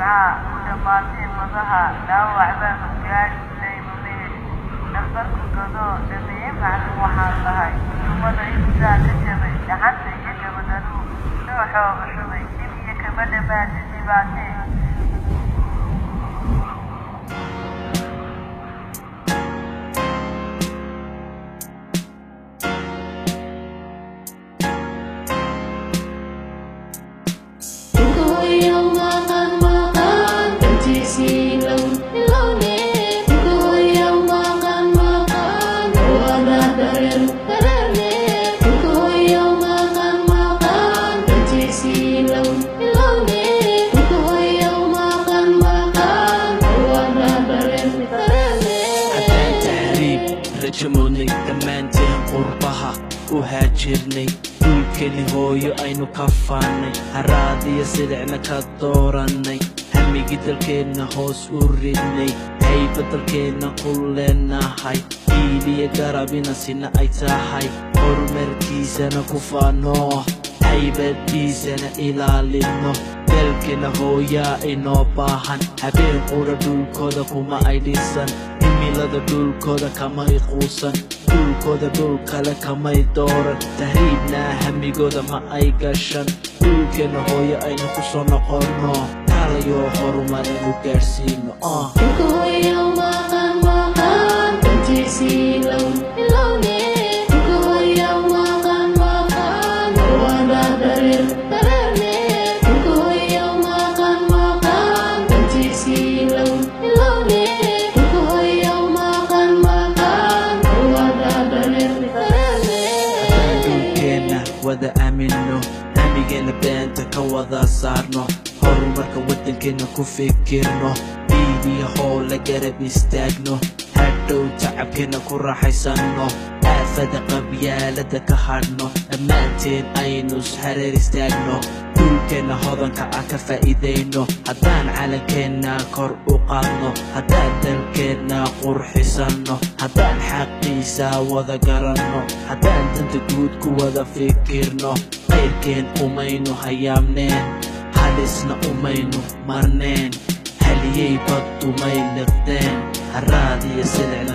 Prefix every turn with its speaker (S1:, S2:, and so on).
S1: جمعة ودماتين وضها لا وعبان وقال لي مبين نخبرك القضاء لمين معلوم وحال لهاي ثم الإنسان تجمع لحتى يجب دلو نوحو بشوي كمية كمال ما تجيباتين
S2: رجموني دمانتين قربها وهاجرني dhulkeni hooyo aynu ka faanay haraadiya sidicna ka dooranay hamigi dalkeenna hoos u ridnay hayba dalkeenna ku leenahay iiliya garabina sina ay tahay horumarkiisana ku faano haybadiisana ilaalino dalkena hooyaa inoo baahan habeen qura dhulkooda kuma ay dhisan himilada dhulkooda kamay quusan dhulkooda dhul kale kamay dooran tahriibna hamigooda ma ay gashan dhulkena hooyo aynu ku soo noqono kalayo horumar inu gaarsiino wada aamino hamigeena beenta ka wada saarno horumarka waddankeena ku fikirno dhiibiya hoola garab istaagno hadhow tacabkeena ku raaxaysanno aafada qabyaalada ka hadhno dhammaanteen aynu ishareer istaagno dhulkeenna hodanka ah ka faa'iidayno haddaan calankeenna kor u qaadno haddaan dalkeenna qurxisanno haddaan xaqiisa wada garanno haddaan danta guud ku wada fikirno qayrkeen umaynu hayaamneen halisna umaynu marneen haliyey badumay liqdeen haraadiya sidicna